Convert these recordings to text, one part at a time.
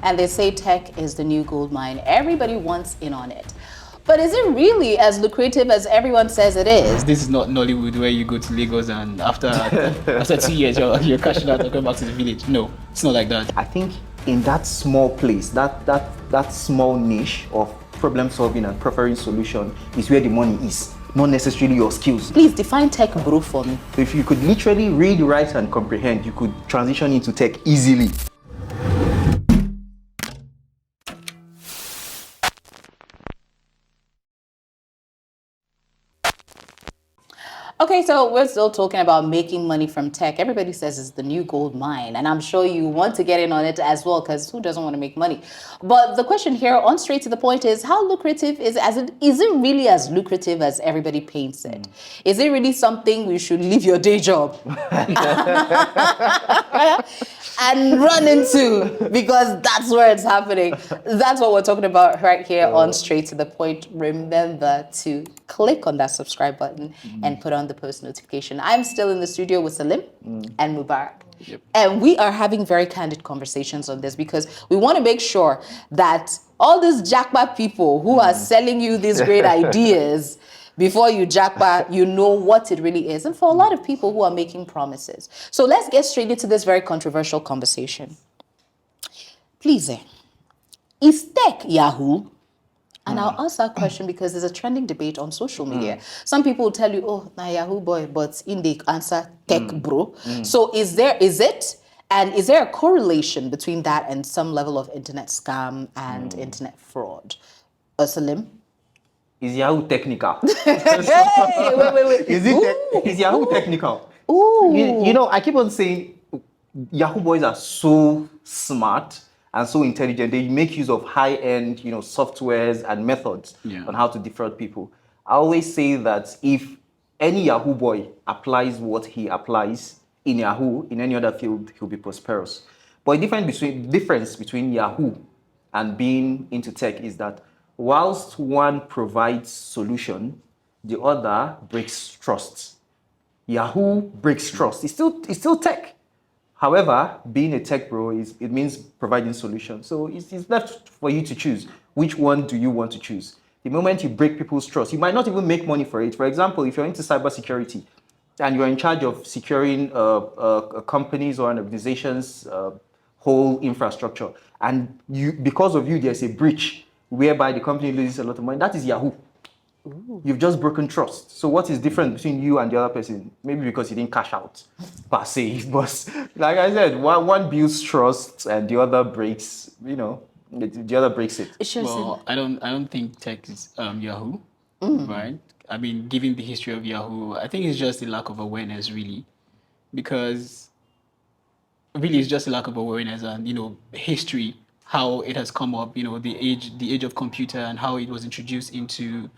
and they say tech is the new gold mine. Everybody wants in on it. But is it really as lucrative as everyone says it is? This is not Nollywood where you go to Lagos and after 2 years you're cashing out and going back to the village. No, it's not like that. I think in that small place, that small niche of problem solving and preferring solution is where the money is, not necessarily your skills. Please define tech bro for me. If you could literally read, write, and comprehend, you could transition into tech easily. Okay, so we're still talking about making money from tech. Everybody says it's the new gold mine, and I'm sure you want to get in on it as well, because who doesn't want to make money? But the question here, on straight to the point, is how lucrative is it? Is it really as lucrative as everybody paints it? Is it really something we should leave your day job and run into, because that's where it's happening? That's what we're talking about right here on Straight to the Point. Remember to click on that subscribe button and put on the post notification. I'm still in the studio with Salim and Mubarak. Yep. And we are having very candid conversations on this because we want to make sure that all these jackpot people who are selling you these great ideas, before you jackpot, you know what it really is. And for a lot of people who are making promises. So let's get straight into this very controversial conversation. Please, is tech Yahoo? And I'll ask that question because there's a trending debate on social media. Some people will tell you, oh, na Yahoo boy, but in the answer, tech bro. So is it? And is there a correlation between that and some level of internet scam and internet fraud? Salim? Is Yahoo technical? Hey, wait. Is Yahoo technical? Ooh. You know, I keep on saying Yahoo boys are so smart and so intelligent. They make use of high-end, softwares and methods on how to defraud people. I always say that if any Yahoo boy applies what he applies in Yahoo, in any other field, he'll be prosperous. But the difference between Yahoo and being into tech is that whilst one provides solution, the other breaks trust. Yahoo breaks trust. It's still tech. However, being a tech bro it means providing solutions. So it's left for you to choose. Which one do you want to choose? The moment you break people's trust, you might not even make money for it. For example, if you're into cybersecurity and you're in charge of securing a company's or an organization's whole infrastructure, and because of you, there's a breach whereby the company loses a lot of money, that is Yahoo. Ooh. You've just broken trust. So what is different between you and the other person? Maybe because you didn't cash out, per se. But like I said, one builds trust and the other breaks, the other breaks it. Well, I don't think tech is Yahoo, right? I mean, given the history of Yahoo, I think it's just a lack of awareness, really, because really it's just a lack of awareness and history, how it has come up, the age of computer and how it was introduced into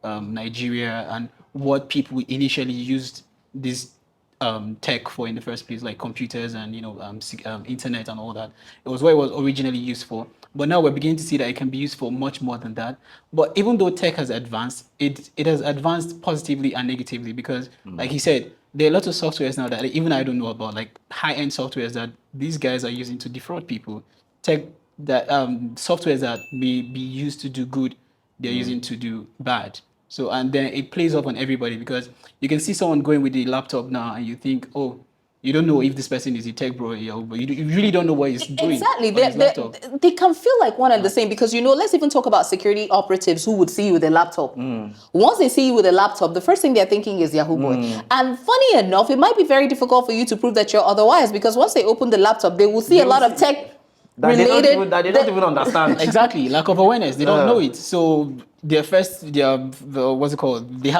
Nigeria and what people initially used this tech for in the first place, like computers and internet and all that. It was what it was originally used for. But now we're beginning to see that it can be used for much more than that. But even though tech has advanced, it has advanced positively and negatively because, like he said, there are lots of softwares now that even I don't know about, like high-end softwares that these guys are using to defraud people. Softwares that may be used to do good, they're using to do bad. So, and then it plays off on everybody because you can see someone going with a laptop now and you think, oh, you don't know if this person is a tech bro, but you really don't know what he's doing. Exactly. They can feel like one and the same because, let's even talk about security operatives who would see you with a laptop. Once they see you with a laptop, the first thing they're thinking is Yahoo boy. And funny enough, it might be very difficult for you to prove that you're otherwise because once they open the laptop, they will see a lot of tech that they don't even understand. Exactly, lack of awareness. They don't know it. So they have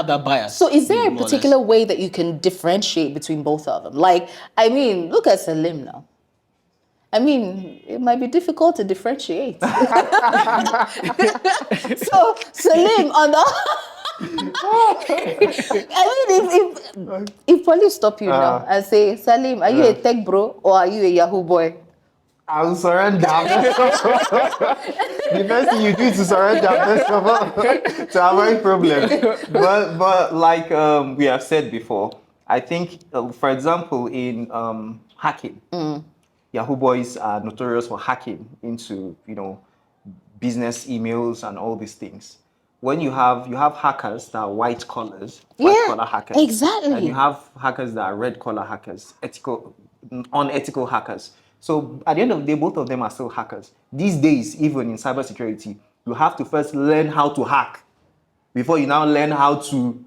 that bias. So is there a particular way that you can differentiate between both of them? Like, I mean, look at Salim now. I mean, it might be difficult to differentiate. So Salim on the I mean, if police stop you now and say, Salim, are you a tech bro or are you a Yahoo boy? I'll surrender. The first thing you do is to surrender first of all to avoid problems. But like we have said before, I think, for example, in hacking, Yahoo boys are notorious for hacking into, business emails and all these things. When you have hackers that are white collars, white Yeah, collar hackers, and you exactly. have hackers that are red collar hackers, unethical hackers. So at the end of the day, both of them are still hackers. These days, even in cybersecurity, you have to first learn how to hack before you now learn how to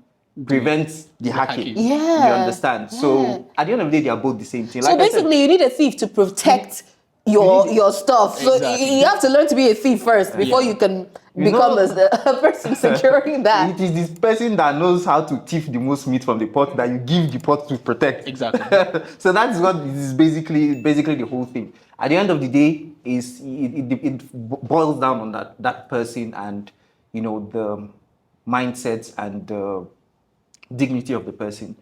prevent the the hacking. hacking. You Yeah. understand? Yeah. So at the end of the day, they are both the same thing. So Like I said, basically, you need a thief to protect your stuff. So Exactly. you have to learn to be a thief first before Yeah. you can You become know- a person securing that. it is this person that knows how to thief the most meat from the pot that you give the pot to protect. Exactly. So that's what is basically the whole thing. At the end of the day, it boils down on that person and the mindset and the dignity of the person.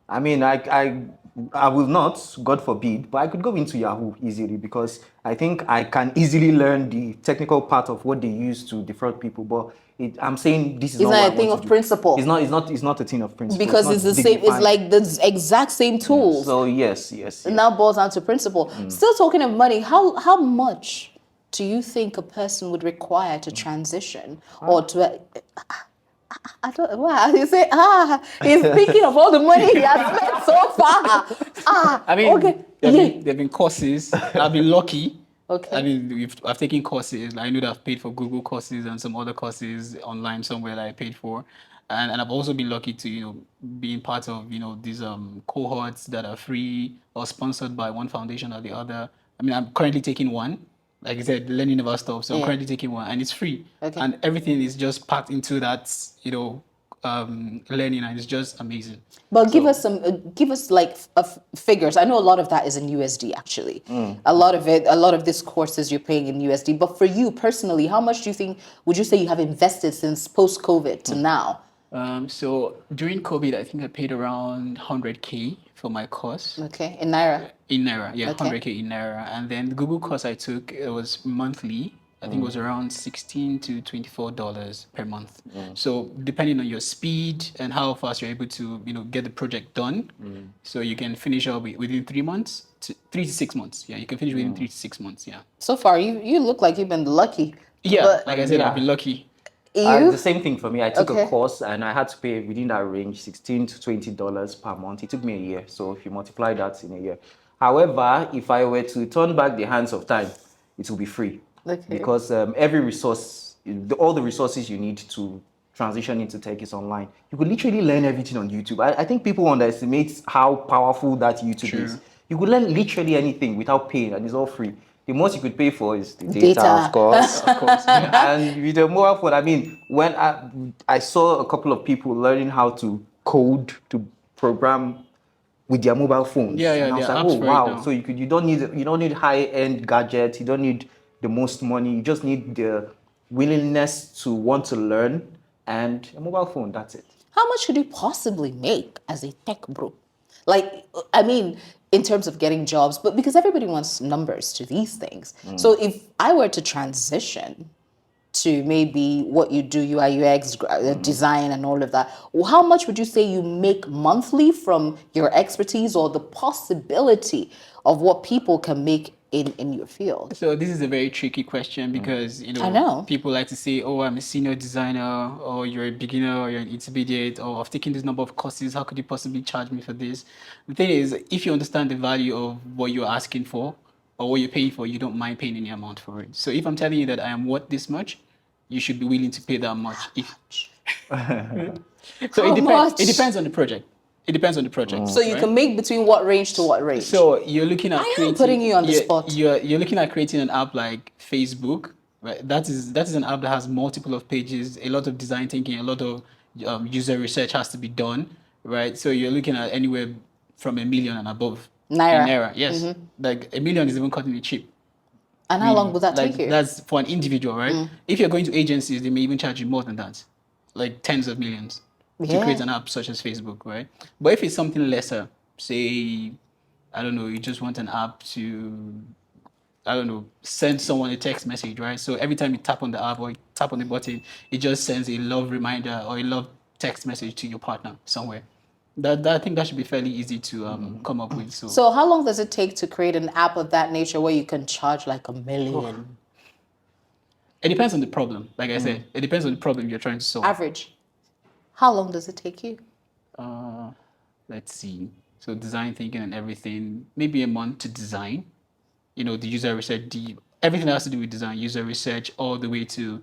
I mean, I will not, God forbid, but I could go into Yahoo easily because I think I can easily learn the technical part of what they use to defraud people. But I'm saying this is It's not not what a I thing want of to do. principle. It's not a thing of principle. Because not it's the same, it's dignified. like the exact same tools. So yes. It now boils down to principle. Still talking of money, how much do you think a person would require to transition or to? I don't. Wow, you say he's thinking of all the money he has spent so far. I mean, Okay, there've been courses. I've been lucky. Okay. I mean, I've taken courses. I know that I've paid for Google courses and some other courses online somewhere that I paid for, and I've also been lucky to being part of these cohorts that are free or sponsored by one foundation or the other. I mean, I'm currently taking one. Like I said, learning never stops. So I'm Yeah. currently taking one, and it's free. Okay. And everything is just packed into that learning, and it's just amazing. But give us like figures. I know a lot of that is in USD actually. A lot of this courses you're paying in USD. But for you personally, how much would you say you have invested since post COVID to now? So during COVID, I think I paid around 100K for my course Okay, in Naira. in Naira. Yeah, Okay. 100K in Naira. And then the Google course I took, it was monthly. I think it was around $16 to $24 per month. So depending on your speed and how fast you're able to, get the project done, so you can finish up within 3 months, 3 to 6 months. Yeah, you can finish within 3 to 6 months. Yeah. So far, you look like you've been lucky. Yeah, But like I said, Yeah. I've been lucky. you? The same thing for me. I took Okay. a course and I had to pay within that range, $16 to $20 per month. It took me a year. So if you multiply that in a year. However, if I were to turn back the hands of time, it will be free. Okay. Because every resource, all the resources you need to transition into tech is online. You could literally learn everything on YouTube. I think people underestimate how powerful that YouTube True. is. You could learn literally anything without paying, and it's all free. The most you could pay for is the data, Data. of course. Of course. Yeah. And with the mobile phone, I mean, when I saw a couple of people learning how to code, to program with their mobile phones. Yeah, And I was there are like, apps oh for it wow. now. So you don't need high-end gadgets, you don't need the most money, you just need the willingness to want to learn and a mobile phone, that's it. How much could you possibly make as a tech bro? Like, I mean, in terms of getting jobs, but because everybody wants numbers to these things. So if I were to transition to maybe what you do, UI, UX, design and all of that, how much would you say you make monthly from your expertise or the possibility of what people can make in your field? So this is a very tricky question because I know. people like to say, "Oh, I'm a senior designer," or "You're a beginner," or "You're an intermediate," or "I've taken this number of courses. How could you possibly charge me for this?" The thing is, if you understand the value of what you're asking for or what you're paying for, you don't mind paying any amount for it. So if I'm telling you that I am worth this much, you should be willing to pay that much. So How it depends. much? It depends on the project. It depends on the project. So you right? can make between what range to what range? So you're looking at I am creating. putting you on the you're- spot. You're looking at creating an app like Facebook, right? That is an app that has multiple of pages, a lot of design thinking, a lot of user research has to be done, right? So you're looking at anywhere from 1 million and above. Naira. In Naira, yes. Like 1 million is even cutting it cheap. And how long would that Like, take you? That's for an individual, right? If you're going to agencies, they may even charge you more than that, like tens of millions to Yeah. create an app such as Facebook, right? But if it's something lesser, say, I don't know, you just want an app to, I don't know, send someone a text message, right? So every time you tap on the app or you tap on the button, it just sends a love reminder or a love text message to your partner somewhere. That I think that should be fairly easy to come up with. So how long does it take to create an app of that nature where you can charge like $1 million? It depends on the problem. Like I said, it depends on the problem you're trying to solve. Average. How long does it take you? Let's see. So design thinking and everything, maybe a month to design. The user research, everything that has to do with design, user research, all the way to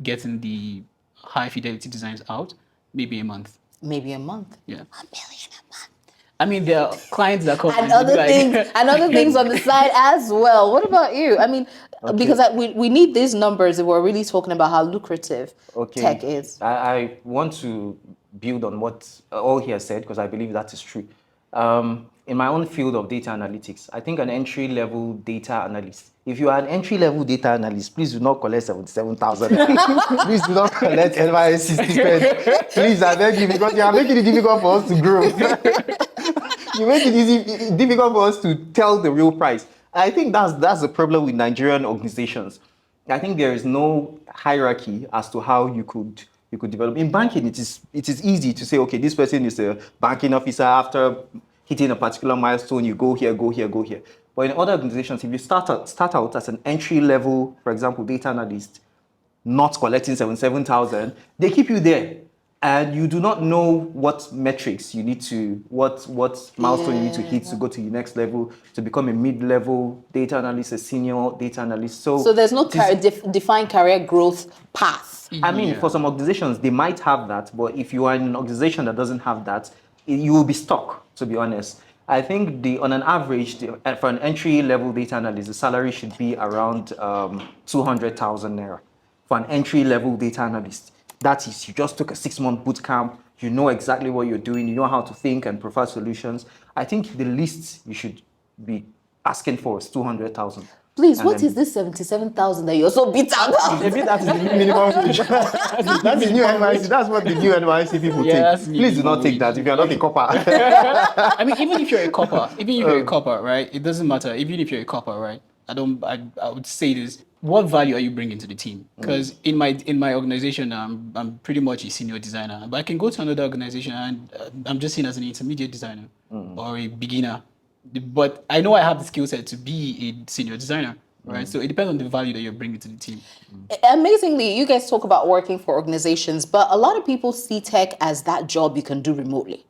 getting the high fidelity designs out, maybe a month. Maybe a month. Yeah. $1 million a month. I mean, there are clients that come And they'll be other like- things, and other things on the side as well. What about you? I mean, because we need these numbers if we're really talking about how lucrative tech is. I want to build on what all he has said because I believe that is true. In my own field of data analytics, I think an entry-level data analyst, if you are an entry-level data analyst, please do not collect 77,000. Please do not collect NYSC stipend. Please, I beg you, because you are making it difficult for us to grow. You make it difficult for us to tell the real price. I think that's the problem with Nigerian organizations. I think there is no hierarchy as to how you could develop. In banking, it is easy to say, okay, this person is a banking officer. After hitting a particular milestone, you go here, go here, go here. But in other organizations, if you start out as an entry level, for example, data analyst, not collecting 77,000, they keep you there. And you do not know what metrics you need to, what milestone you need to hit to go to the next level, to become a mid-level data analyst, a senior data analyst. So there's no defined career growth path. I mean, for some organizations, they might have that, but if you are in an organization that doesn't have that, you will be stuck, to be honest. I think on an average, for an entry-level data analyst, the salary should be around 200,000 naira for an entry-level data analyst. That is, you just took a 6-month boot camp, you know exactly what you're doing, you know how to think and provide solutions. I think the least you should be asking for is 200,000. Please, what is this 77,000 that you're so beat out of? Maybe that is the minimum wage. That's the new NYC. That's what the new NYC people take. Please do not take that if you're not a copper. I mean, even if you're a copper, right? It doesn't matter. Even if you're a copper, right? I would say this. What value are you bringing to the team? Because in my organization, I'm pretty much a senior designer, but I can go to another organization and I'm just seen as an intermediate designer or a beginner. But I know I have the skill set to be a senior designer, right? So it depends on the value that you're bringing to the team. Amazingly, you guys talk about working for organizations, but a lot of people see tech as that job you can do remotely.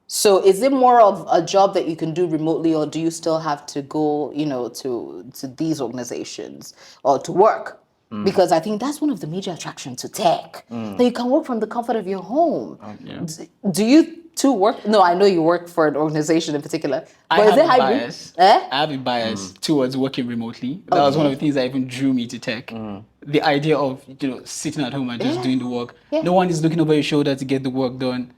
So is it more of a job that you can do remotely, or do you still have to go, to these organizations or to work? Because I think that's one of the major attractions to tech, that you can work from the comfort of your home. Do you two work? No, I know you work for an organization in particular. But is it hybrid? I have a bias towards working remotely. That was one of the things that even drew me to tech. The idea of sitting at home and just doing the work. No one is looking over your shoulder to get the work done.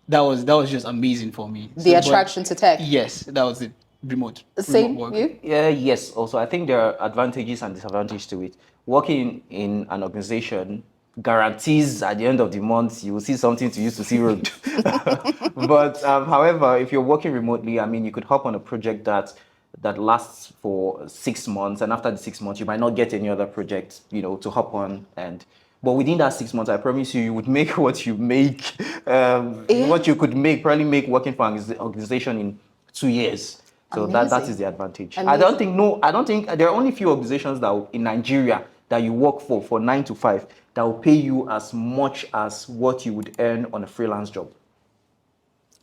That was just amazing for me. The attraction to tech. Yes, that was it. Remote Same, work. you? Yes, also, I think there are advantages and disadvantages to it. Working in an organization guarantees at the end of the month you will see something to use to see road. But however, if you're working remotely, I mean, you could hop on a project that lasts for 6 months, and after the 6 months, you might not get any other project, to hop on. But within that 6 months, I promise you would make what you make, what you could probably make working for an organization in 2 years. So that is the advantage. I don't think there are only few organizations that in Nigeria that you work for 9 to 5 that will pay you as much as what you would earn on a freelance job.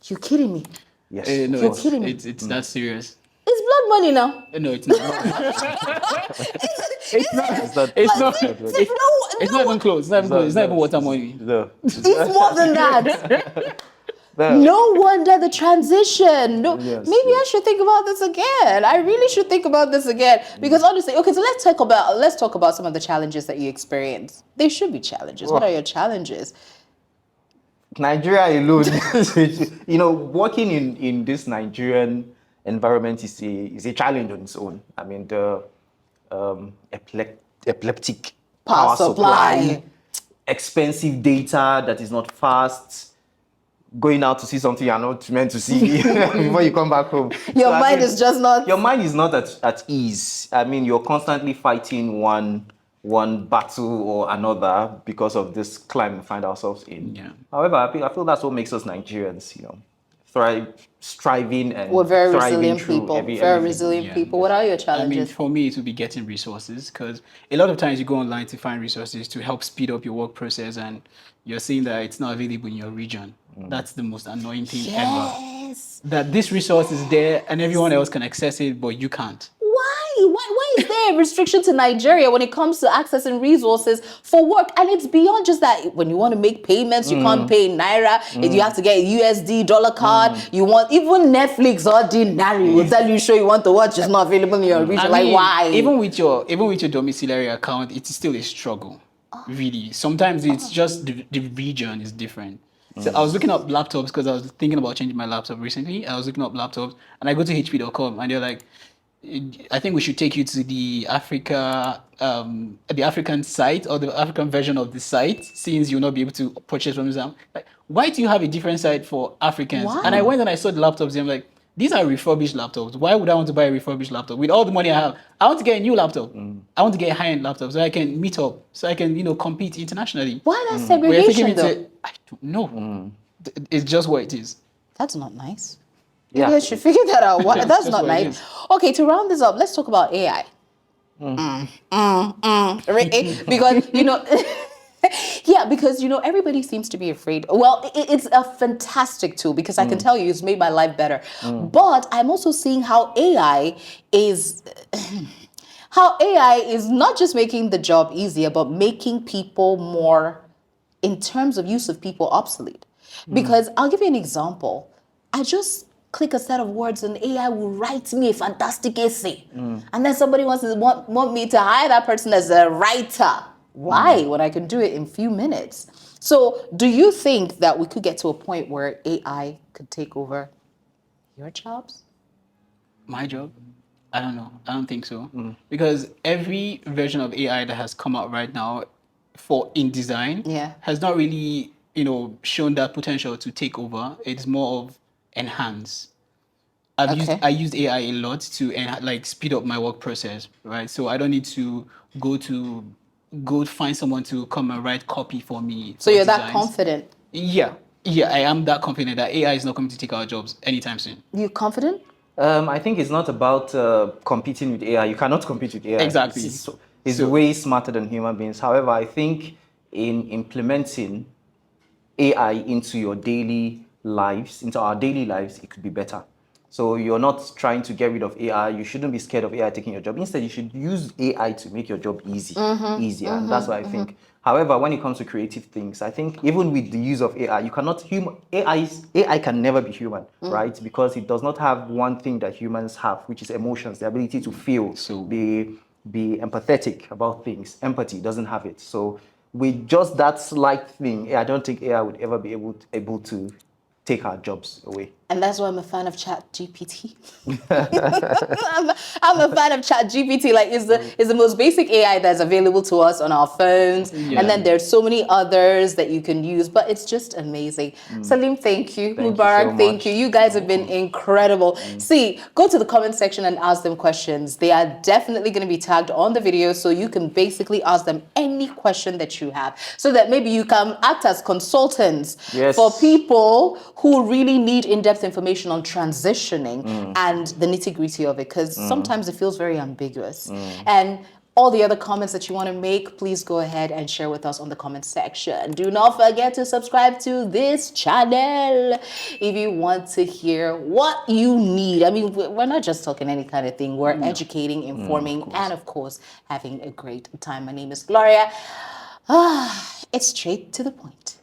You're kidding me? Yes. No, You're kidding me. It's that serious. It's blood money now. No, it's not. It's not even close. It's not even close. It's not even water money. No. It's more than that. No wonder the transition. No, Yes, maybe I should think about this again. I really should think about this again. Because honestly, okay, so let's talk about some of the challenges that you experience. They should be challenges. What are your challenges? Nigeria alone, working in this Nigerian environment is a challenge on its own. I mean, the epileptic power supply, expensive data that is not fast, going out to see something you're not meant to see before you come back home. Your mind is just not... Your mind is not at ease. I mean, you're constantly fighting one one battle or another because of this climate we find ourselves in. Yeah. However, I feel that's what makes us Nigerians, striving and We're very thriving resilient through people. Very everything. resilient Yeah. people. What are your I mean, challenges? for me, it would be getting resources because a lot of times you go online to find resources to help speed up your work process, and you're seeing that it's not available in your region. That's the most annoying thing ever. Yes. That this resource is there and everyone else can access it, but you can't. Why is there a restriction to Nigeria when it comes to accessing resources for work? And it's beyond just that. When you want to make payments, you can't pay in Naira. If you have to get a USD dollar card, you want, even Netflix ordinary will tell you, sure you want to watch, it's not available in your region. I mean, why? Even with your domiciliary account, it's still a struggle. Really. Sometimes it's just the region is different. So I was looking up laptops because I was thinking about changing my laptop recently. I was looking up laptops and I go to HP.com and they're like, I think we should take you to the African site or the African version of the site, since you'll not be able to purchase from them. Like, why do you have a different site for Africans? Why? And I went and I saw the laptops and I'm like, these are refurbished laptops. Why would I want to buy a refurbished laptop? With all the money I have, I want to get a new laptop. I want to get a high-end laptop so I can meet up, so I can, compete internationally. Why that But you're taking segregation me though? to, I don't know. It's just what it is. That's not nice. Yeah. You guys should figure that out. That's That's not what it nice. is. Okay, to round this up, let's talk about AI. Because, yeah, because, everybody seems to be afraid. Well, it's a fantastic tool because I can tell you it's made my life better. But I'm also seeing how AI is... how AI is not just making the job easier, but making people more, in terms of use of people, obsolete. Because I'll give you an example. I just click a set of words and AI will write me a fantastic essay. And then somebody want me to hire that person as a writer. Why? When I can do it in a few minutes. So do you think that we could get to a point where AI could take over your jobs? My job? I don't know. I don't think so. Because every version of AI that has come out right now for in-design has not really, shown that potential to take over. It's more of enhance. I used AI a lot to speed up my work process, right? So I don't need to go find someone to come and write copy for me. So you're that confident? Yeah, I am that confident that AI is not going to take our jobs anytime soon. You confident? I think it's not about competing with AI. You cannot compete with AI. Exactly. It's way smarter than human beings. However, I think in implementing AI into our daily lives, it could be better. So you're not trying to get rid of AI. You shouldn't be scared of AI taking your job. Instead, you should use AI to make your job easier. And that's what I think. However, when it comes to creative things, I think even with the use of AI, AI can never be human, right? Because it does not have one thing that humans have, which is emotions, the ability to feel, be empathetic about things. Empathy doesn't have it. So with just that slight thing, I don't think AI would ever be able to take our jobs away. And that's why I'm a fan of ChatGPT. I'm a fan of ChatGPT. Like, it's the most basic AI that's available to us on our phones. And then there's so many others that you can use, but it's just amazing. Salim, thank you. Mubarak, thank you. You guys have been incredible. See, go to the comment section and ask them questions. They are definitely going to be tagged on the video, so you can basically ask them any question that you have, so that maybe you can act as consultants for people who really need in-depth information on transitioning and the nitty-gritty of it, because sometimes it feels very ambiguous. And all the other comments that you want to make, please go ahead and share with us on the comment section. Do not forget to subscribe to this channel if you want to hear what you need. I mean, we're not just talking any kind of thing. We're educating, informing, and of course, having a great time. My name is Gloria. It's straight to the point.